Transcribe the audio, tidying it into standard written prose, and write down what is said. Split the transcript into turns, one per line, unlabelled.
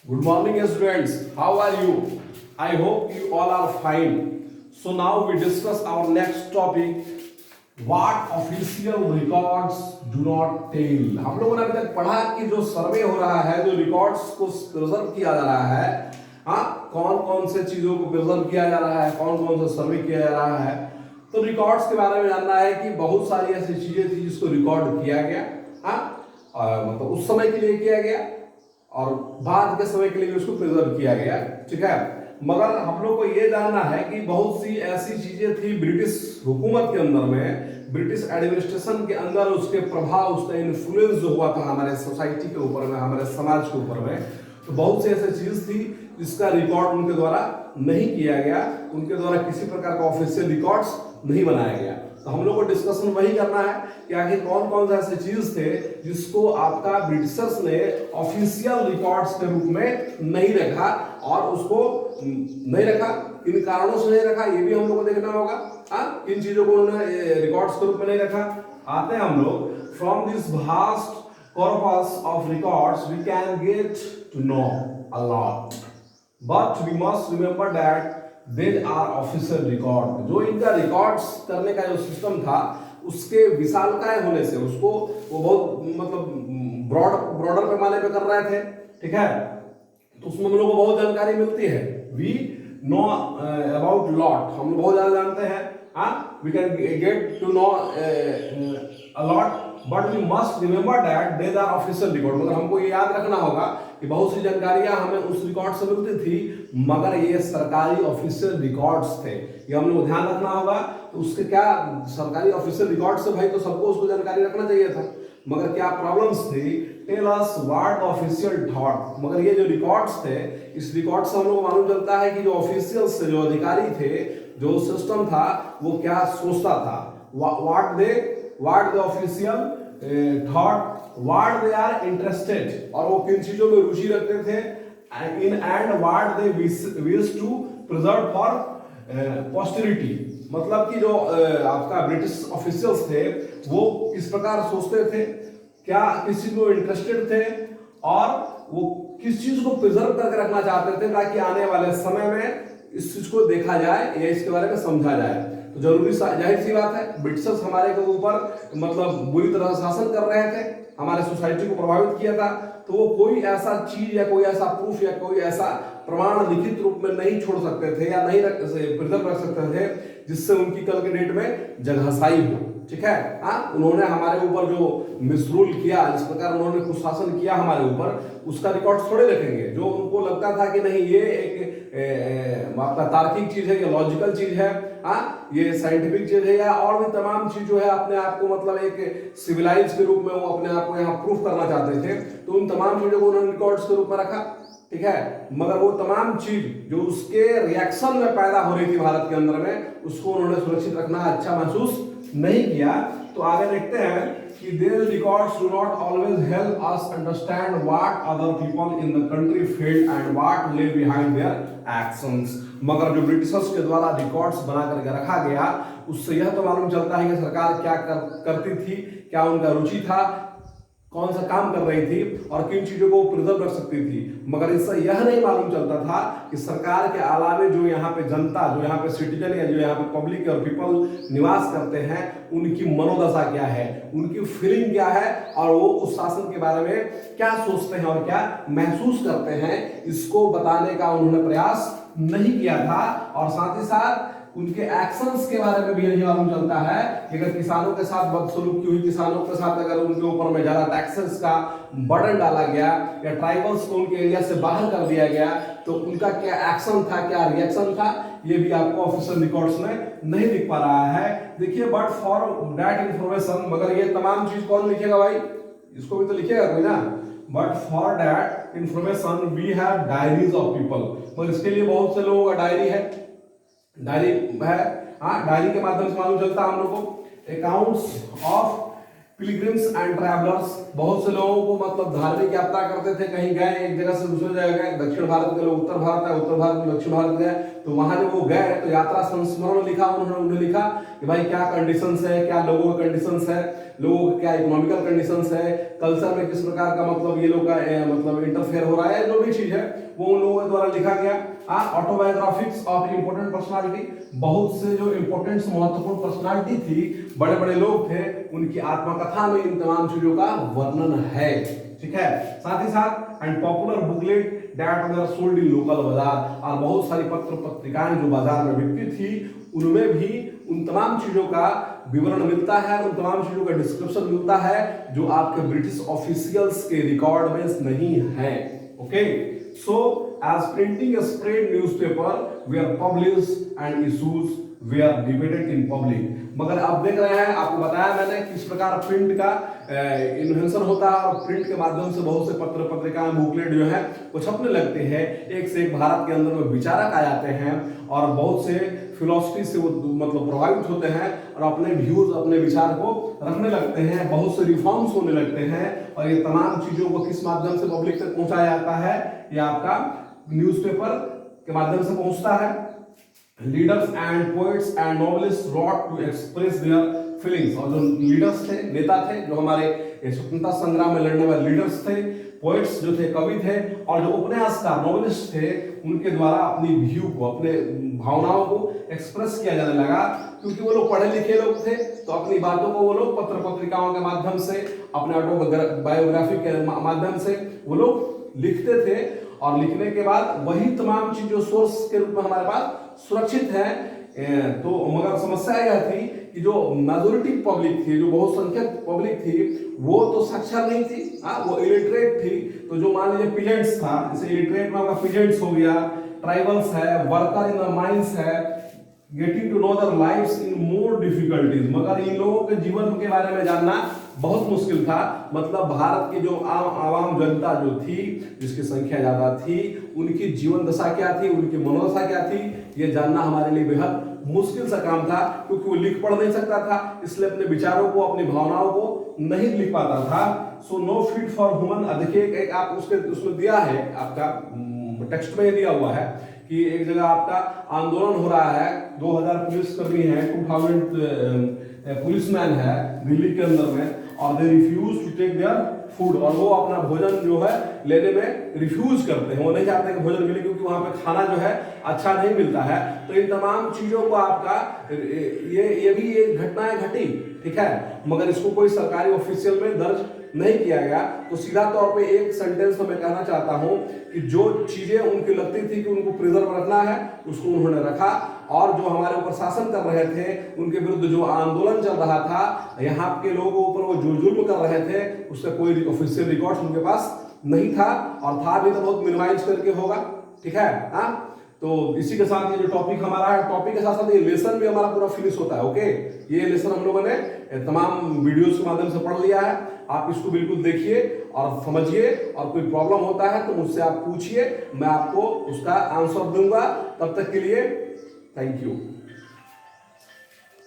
Good morning, students. How are you? I hope you all are fine. So now we discuss our next topic. What official records do not tell. हम लोगों ने अभी तक पढ़ा कि जो सर्वे हो रहा है, जो रिकॉर्ड्स को प्रिजर्व किया जा रहा है, हाँ, कौन कौन से चीजों को प्रिजर्व किया जा रहा है, कौन कौन सा सर्वे किया जा रहा है। तो रिकॉर्ड्स के बारे में जानना है कि बहुत सारी ऐसी चीजें थी जिसको रिकॉर्ड किया गया, हाँ, मतलब उस समय के लिए किया गया और बाद के समय के लिए उसको प्रिजर्व किया गया, ठीक है। मगर हम लोग को ये जानना है कि बहुत सी ऐसी चीजें थी ब्रिटिश हुकूमत के अंदर में, ब्रिटिश एडमिनिस्ट्रेशन के अंदर, उसके प्रभाव, उसका इन्फ्लुएंस जो हुआ था हमारे सोसाइटी के ऊपर में, हमारे समाज के ऊपर में। तो बहुत सी ऐसी चीज थी जिसका रिकॉर्ड उनके द्वारा नहीं किया गया, उनके द्वारा किसी प्रकार का ऑफिशियल रिकॉर्ड्स नहीं बनाया गया। तो हम लोग को डिस्कशन वही करना है कि आखिर कौन कौन से ऐसे चीज थे जिसको आपका ब्रिटिशर्स ने ऑफिशियल रिकॉर्ड्स के रूप में नहीं रखा, और उसको नहीं रखा, इन कारणों से नहीं रखा, ये भी हम लोग को देखना होगा। हाँ, इन चीजों को उन्होंने रिकॉर्ड्स के रूप में नहीं रखा। आते हैं हम लोग, from this vast corpus of records we can get to know a lot, but we must remember that there are official record. जो इनका रिकॉर्ड्स करने का जो सिस्टम था, उसके विशालकाय होने से उसको वो बहुत मतलब ब्रॉडर पैमाने पे कर रहे थे, ठीक है। तो उसमें हम लोग को बहुत जानकारी मिलती है। वी नो अबाउट लॉट, हम लोग बहुत ज्यादा जानते हैं। हाँ, we can get to know a lot, but we must remember that there are official record. मतलब हमको ये याद रखना होगा कि बहुत सी जानकारियां हमें उस रिकॉर्ड से मिलती थी, मगर ये सरकारी ऑफिशियल रिकॉर्ड्स थे, ये हम लोग ध्यान रखना होगा। तो उसके क्या, सरकारी ऑफिशियल रिकॉर्ड से भाई तो सबको उसको जानकारी रखना चाहिए था, मगर क्या प्रॉब्लम्स थी। Tell us what official thought. मगर ये जो रिकॉर्ड्स थे, इस रिकॉर्ड से हम लोग मालूम चलता है कि जो ऑफिशियल्स जो अधिकारी थे, जो सिस्टम था, वो क्या सोचता था। What the official thought, what they are interested, और वो किन चीजों में रुचि रखते थे, in and what they wish to preserve for posterity. मतलब कि जो आपका ब्रिटिश ऑफिशियल्स थे वो किस प्रकार सोचते थे, क्या किस चीज में इंटरेस्टेड थे, और वो किस चीज को प्रिजर्व करके रखना चाहते थे ताकि आने वाले समय में इस चीज को देखा जाए या इसके बारे में समझा जाए। तो जरूरी जाहिर सी बात है, ब्रिटिशर्स हमारे के ऊपर मतलब बुरी तरह शासन कर रहे थे, हमारे सोसाइटी को प्रभावित किया था। तो वो कोई ऐसा चीज या कोई ऐसा प्रूफ या कोई ऐसा प्रमाण लिखित रूप में नहीं छोड़ सकते थे या नहीं प्रिजर्व रख सकते थे जिससे उनकी कल के डेट में जगहसाई हो, ठीक है। हाँ, उन्होंने हमारे ऊपर जो मिसरूल किया, जिस प्रकार उन्होंने कुछ शासन किया हमारे ऊपर, उसका रिकॉर्ड थोड़े रखेंगे। जो उनको लगता था कि नहीं ये एक आपका तार्किक चीज है, ये लॉजिकल चीज है, हाँ, ये साइंटिफिक चीज है, या और भी तमाम चीज जो है अपने आप को मतलब एक सिविलाइज के रूप में वो अपने आप को यहाँ प्रूफ करना चाहते थे, तो उन तमाम चीजों को उन्होंने रिकॉर्ड्स के रूप में रखा, ठीक है। मगर वो तमाम चीज जो उसके रिएक्शन में पैदा हो रही थी भारत के अंदर में, उसको उन्होंने सुरक्षित रखना अच्छा महसूस नहीं किया। तो आगे देखते हैं कि their records do not always help us understand what other people in the country feel and what lay behind their actions. मगर जो ब्रिटिशर्स के द्वारा रिकॉर्ड्स बना करके रखा गया, उससे यह तो मालूम चलता है कि सरकार क्या करती थी, क्या उनका रुचि था, कौन सा काम कर रही थी और किन चीजों को प्रिजर्व रख सकती थी। मगर इससे यह नहीं मालूम चलता था कि सरकार के अलावे जो यहाँ पे जनता, जो यहाँ पे सिटीजन या जो यहाँ पे पब्लिक और पीपल निवास करते हैं, उनकी मनोदशा क्या है, उनकी फीलिंग क्या है, और वो उस शासन के बारे में क्या सोचते हैं और क्या महसूस करते हैं, इसको बताने का उन्होंने प्रयास नहीं किया था। और साथ ही साथ उनके एक्शंस के बारे में भी यही मालूम चलता है कि अगर किसानों के साथ बदसलूकी हुई, किसानों के साथ अगर उनके ऊपर में ज्यादा टैक्सेस का बर्डन डाला गया या ट्राइबल्स को उनके एरिया से बाहर कर दिया गया, तो उनका क्या एक्शन था, क्या रिएक्शन था, ये भी आपको ऑफिशियल रिकॉर्ड्स में नहीं दिख पा रहा है। देखिए, बट फॉर दैट इंफॉर्मेशन, मगर ये तमाम चीज कौन लिखेगा भाई, इसको भी तो लिखेगा कोई ना। But for that information we have diaries of people. तो इसके लिए बहुत से लोगों का डायरी है, डायरी है, हाँ, डायरी के माध्यम से मालूम चलता है हम लोग को। Accounts of pilgrims and travellers, बहुत से लोगों को मतलब धार्मिक यात्रा करते थे, कहीं गए एक जगह से दूसरे जगह गए, दक्षिण भारत के लोग उत्तर भारत है, उत्तर भारत में दक्षिण भारत गए, तो वहां जब वो गए तो यात्रा संस्मरण लिखा उन्होंने लिखा कि भाई क्या कंडीशंस है, क्या लोगों के कंडीशंस है, लोगों के क्या इकोनॉमिकल कंडीशंस है, कल्चर में किस प्रकार का मतलब ये लोग का मतलब इंटरफेयर हो रहा है, जो भी चीज है वो उन लोगों के द्वारा लिखा गया। ऑटोबायोग्राफिक्स ऑफ इंपोर्टेंट पर्सनालिटी, बहुत से जो इंपोर्टेंट महत्वपूर्ण पर्सनालिटी थी, बड़े बड़े लोग थे, उनकी आत्मकथा में इन तमाम चीजों का वर्णन है, ठीक है। साथ ही साथ and popular booklet that were sold in local बाजार, और बहुत सारी पत्र पत्रिकाएं जो बाजार में बिकती थी उनमें भी उन तमाम चीजों का विवरण मिलता है, उन तमाम चीजों का डिस्क्रिप्शन मिलता है जो आपके ब्रिटिश ऑफिशियल्स के रिकॉर्ड में नहीं है। Okay, so as printing spread newspaper were published and issues were debated in public. मगर अब देख रहे हैं, आपको बताया मैंने किस प्रकार प्रिंट का इन्वेंशन होता है, और प्रिंट के माध्यम से बहुत से पत्र पत्रिकाएं बुकलेट जो है वो छपने लगते हैं, एक से एक भारत के अंदर में विचारक आ जाते हैं और बहुत से फिलॉसफी से वो मतलब प्रभावित होते हैं और अपने व्यूज अपने विचार को रखने लगते हैं, बहुत से रिफॉर्म्स होने लगते हैं, और ये तमाम चीजों को किस माध्यम से पब्लिक तक पहुंचाया जाता है, ये आपका न्यूज़पेपर के माध्यम से पहुंचता है। Leaders and poets and novelist wrote to express their feelings, और जो लीडर्स थे, नेता थे, जो हमारे स्वतंत्रता संग्राम में लड़ने वाले लीडर्स थे, पोएट्स जो थे, कवि थे, और जो उपन्यासकार नॉवेलिस्ट थे, उनके द्वारा अपनी व्यू को, अपने भावनाओं को एक्सप्रेस किया जाने लगा, क्योंकि वो लोग पढ़े लिखे लोग थे, तो अपनी बातों को वो लोग पत्र पत्रिकाओं के माध्यम से, अपने ऑटोबायोग्राफी के माध्यम से वो लोग लिखते थे, और लिखने के बाद वही तमाम चीज जो सोर्स के रूप में हमारे पास सुरक्षित है। तो मगर समस्या यह थी कि जो मेजोरिटी पब्लिक थी, जो बहुसंख्यक पब्लिक थी, वो तो साक्षर नहीं थी, वो इलिटरेट थी। तो जो मान लीजिए पीजेंट्स था, जैसे इलिटरेट में आपका पीजेंट्स हो गया, ट्राइबल्स है, वर्कर इन द माइंस है, getting to know their lives in more difficulties, मगर इन लोगों के जीवन के बारे में जानना बहुत मुश्किल था। मतलब भारत की जो आवाम जनता जो थी, जिसकी संख्या ज्यादा थी, उनकी जीवन दशा क्या थी, उनकी मनोदशा क्या थी, ये जानना हमारे लिए बेहद मुश्किल सा काम था, क्योंकि वो लिख पढ़ नहीं सकता था, इसलिए अपने विचारों को, अपनी भावनाओं को नहीं लिख पाता था। So no fit for human, देखिए आप उसमें दिया है, आपका टेक्स्ट में दिया हुआ है कि एक जगह आपका आंदोलन हो रहा है, 2000 पुलिसकर्मी है, 2000 पुलिसमैन है दिल्ली के अंदर में, और they refuse to take their food, और वो अपना भोजन जो है लेने में रिफ्यूज करते हैं, वो नहीं चाहते कि भोजन मिले, क्योंकि वहां पे खाना जो है अच्छा नहीं मिलता है। तो इन तमाम चीजों को आपका ये भी एक घटनाएं घटी, ठीक है, मगर इसको कोई सरकारी ऑफिशियल में दर्ज नहीं किया गया। तो सीधा तौर पे एक सेंटेंस में मैं कहना चाहता हूं कि जो चीजें उनकी लगती थी कि उनको प्रिजर्व रखना है, उसको उन्होंने रखा, और जो हमारे ऊपर शासन कर रहे थे, उनके विरुद्ध जो आंदोलन चल रहा था, यहाँ के लोगों के ऊपर वो जो जुल्म कर रहे थे, उसका कोई ऑफिशियल रिकॉर्ड उनके पास नहीं था, और था भी तो बहुत मिनिमाइज करके होगा, ठीक है। हाँ, तो इसी के साथ ये जो टॉपिक हमारा है, टॉपिक के साथ साथ ये लेसन भी हमारा पूरा फिनिश होता है। ओके, ये लेसन हम लोगों ने तमाम वीडियोस के माध्यम से पढ़ लिया है। आप इसको बिल्कुल देखिए और समझिए, और कोई प्रॉब्लम होता है तो मुझसे आप पूछिए, मैं आपको उसका आंसर दूंगा। तब तक के लिए थैंक यू।